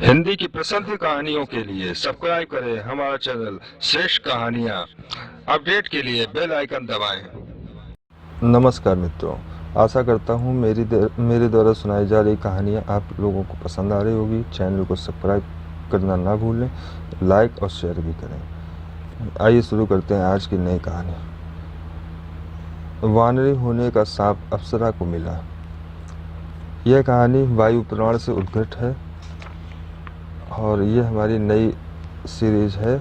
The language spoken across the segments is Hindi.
हिंदी की प्रसिद्ध कहानियों के लिए सब्सक्राइब करें हमारा चैनल श्रेष्ठ कहानियाँ। अपडेट के लिए बेल आइकन दबाएं। नमस्कार मित्रों, आशा करता हूँ मेरे द्वारा सुनाई जा रही कहानियाँ आप लोगों को पसंद आ रही होगी। चैनल को सब्सक्राइब करना ना भूलें, लाइक और शेयर भी करें। आइए शुरू करते हैं आज की नई कहानी। वानरी होने का सांप अप्सरा को मिला। यह कहानी वायु पुराण से उद्घट है और यह हमारी नई सीरीज है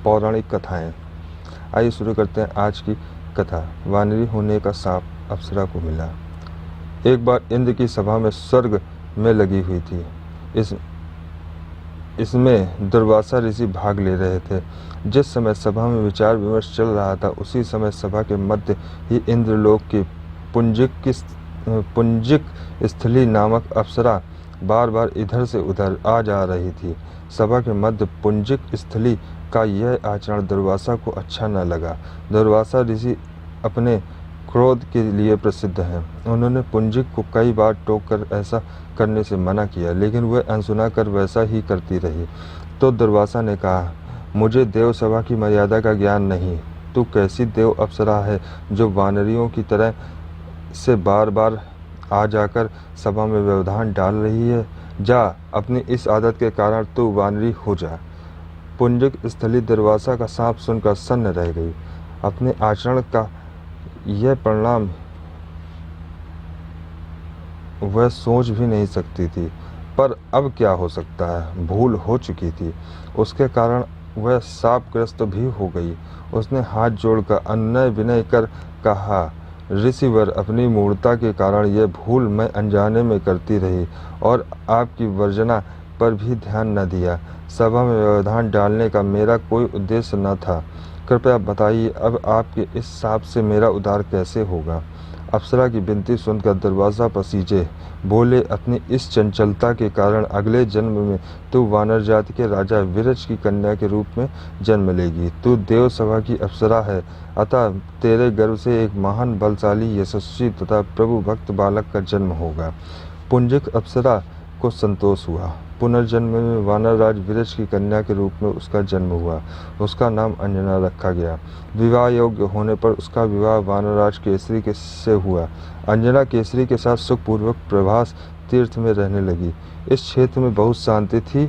पौराणिक कथाएं। आइए शुरू करते हैं आज की कथा। वानरी होने का सांप अप्सरा को मिला। एक बार इंद्र की सभा में स्वर्ग में लगी हुई थी। इसमें दुर्वासा ऋषि भाग ले रहे थे। जिस समय सभा में विचार विमर्श चल रहा था, उसी समय सभा के मध्य ही इंद्रलोक की पुंजिक स्थली नामक अप्सरा बार बार इधर से उधर आ जा रही थी। सभा के मध्य पुंजिक स्थली का यह आचरण दुर्वासा को अच्छा न लगा। दुर्वासा ऋषि अपने क्रोध के लिए प्रसिद्ध हैं। उन्होंने पुंजिक को कई बार टोक कर ऐसा करने से मना किया, लेकिन वह अनसुना कर वैसा ही करती रही। तो दुर्वासा ने कहा, मुझे देव सभा की मर्यादा का ज्ञान नहीं। तू कैसी देव अप्सरा है जो वानरियों की तरह से बार बार आ जाकर सभा में व्यवधान डाल रही है। जा, अपनी इस आदत के कारण तू वानरी हो जा। पुंजिक स्थली दुर्वासा का सांप सुनकर सन्न रह गई। अपने आचरण का यह परिणाम वह सोच भी नहीं सकती थी, पर अब क्या हो सकता है, भूल हो चुकी थी। उसके कारण वह शापग्रस्त भी हो गई। उसने हाथ जोड़कर अनुनय विनय कर कहा, ऋषिवर, अपनी मूर्खता के कारण यह भूल मैं अनजाने में करती रही और आपकी वर्जना पर भी ध्यान न दिया। सभा में व्यवधान डालने का मेरा कोई उद्देश्य न था। कृपया बताइए, अब आपके इस शाप से मेरा उद्धार कैसे होगा। अप्सरा की विनती सुनकर दुर्वासा पसीजे बोले, अपनी इस चंचलता के कारण अगले जन्म में तू वानर जाति के राजा विरच की कन्या के रूप में जन्म लेगी। तू देव सभा की अप्सरा है, अतः तेरे गर्भ से एक महान बलशाली यशस्वी तथा प्रभु भक्त बालक का जन्म होगा। पुंजिक अप्सरा को संतोष हुआ। पुनर्जन्म में वानरराज विरच की कन्या के रूप में उसका जन्म हुआ। उसका नाम अंजना रखा गया। विवाह योग्य होने पर उसका विवाह वानरराज केसरी से हुआ। अंजना केसरी के साथ सुखपूर्वक प्रभास तीर्थ में रहने लगी। इस क्षेत्र में बहुत शांति थी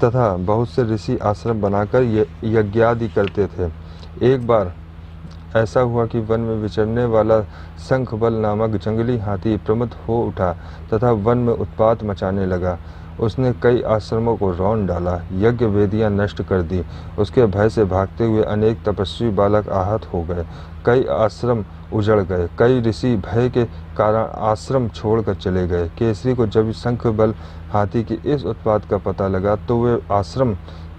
तथा बहुत से ऋषि आश्रम बनाकर यज्ञादि करते थे। एक बार ऐसा हुआ कि वन में विचरने वाला शंखबल नामक जंगली हाथी प्रमत्त हो उठा तथा वन में उत्पात मचाने लगा। उसने कई आश्रमों को रौंद डाला, यज्ञ वेदियां नष्ट कर दी। उसके भय से भागते हुए अनेक तपस्वी बालक आहत हो गए। कई आश्रम उजड़ गए। कई ऋषि भय के कारण आश्रम छोड़कर चले गए। केसरी को जब शंखबल हाथी की इस उत्पात का पता लगा तो वे आश्रम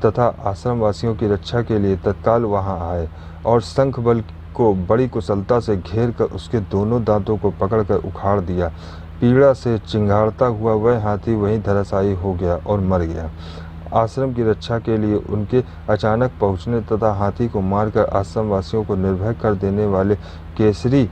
तथा आश्रमवासियों की रक्षा के लिए तत्काल वहां आए और शंखबल को बड़ी कुशलता से घेर कर उसके दोनों दांतों को पकड़कर उखाड़ दिया। पीड़ा से चिंगाड़ता हुआ वह हाथी वहीं धराशायी हो गया और मर गया। आश्रम की रक्षा के लिए उनके अचानक पहुंचने तथा हाथी को मारकर आश्रम वासियों को निर्भय कर देने वाले केसरी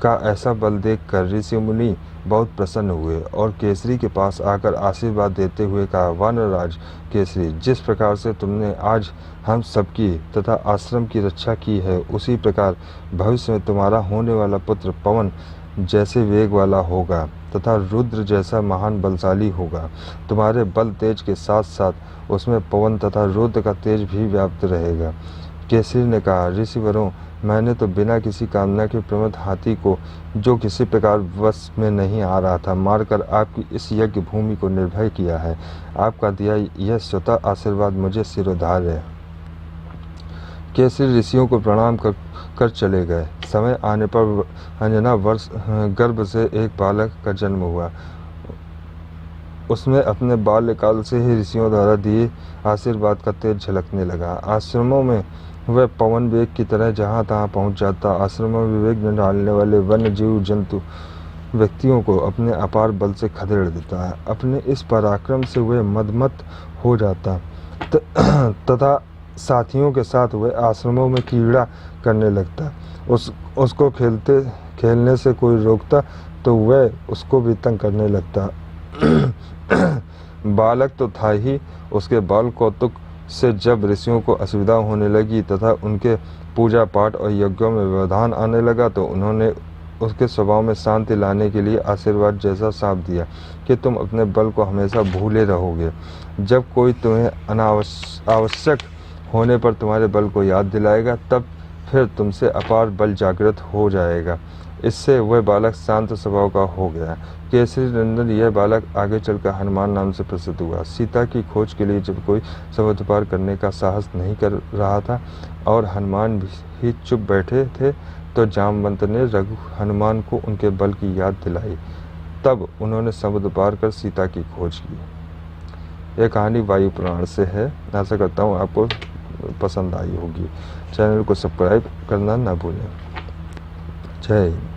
का ऐसा बल देखकर ऋषि मुनि बहुत प्रसन्न हुए और केसरी के पास आकर आशीर्वाद देते हुए कहा, वानरराज केसरी, जिस प्रकार से तुमने आज हम सबकी तथा आश्रम की रक्षा की है, उसी प्रकार भविष्य में तुम्हारा होने वाला पुत्र पवन जैसे वेग वाला होगा तथा रुद्र जैसा महान बलशाली होगा। तुम्हारे बल तेज के साथ साथ उसमें पवन तथा रुद्र का तेज भी व्याप्त रहेगा। केसरी ने कहा, ऋषिवरों, मैंने तो बिना किसी कामना के प्रमत्त हाथी को, जो किसी प्रकार वश में नहीं आ रहा था, मारकर आपकी इस यज्ञ भूमि को निर्भय किया है। आपका दिया यह स्वतः आशीर्वाद मुझे सिरोधार्य है। केसरी ऋषियों को प्रणाम कर चले गए। समय आने पर अंजना गर्भ से एक बालक का जन्म हुआ। उसमें अपने बाल्यकाल से ही ऋषियों द्वारा दिए आशीर्वाद का तेज झलकने लगा। आश्रमों में वह पवन वेग की तरह जहाँ तहाँ पहुँच जाता। आश्रमों में विघ्न डालने वाले वन्य जीव जंतु व्यक्तियों को अपने अपार बल से खदेड़ देता है। अपने इस पराक्रम से वह मदमत हो जाता तथा साथियों के साथ वह आश्रमों में क्रीड़ा करने लगता। उसको खेलने से कोई रोकता तो वह उसको भी तंग करने लगता। बालक तो था ही, उसके बाल कौतुक से जब ऋषियों को असुविधा होने लगी तथा उनके पूजा पाठ और यज्ञों में व्यवधान आने लगा तो उन्होंने उसके स्वभाव में शांति लाने के लिए आशीर्वाद जैसा साप दिया कि तुम अपने बल को हमेशा भूले रहोगे। जब कोई तुम्हें आवश्यक होने पर तुम्हारे बल को याद दिलाएगा तब फिर तुमसे अपार बल जागृत हो जाएगा। इससे वह बालक शांत स्वभाव का हो गया। केसरी नंदन यह बालक आगे चलकर हनुमान नाम से प्रसिद्ध हुआ। सीता की खोज के लिए जब कोई समुद्र पार करने का साहस नहीं कर रहा था और हनुमान भी चुप बैठे थे तो जामवंत ने हनुमान को उनके बल की याद दिलाई। तब उन्होंने समुद्र पार कर सीता की खोज की। यह कहानी वायु पुराण से है। आशा करता हूँ आपको पसंद आई होगी। चैनल को सब्सक्राइब करना ना भूलें। जय हिंद।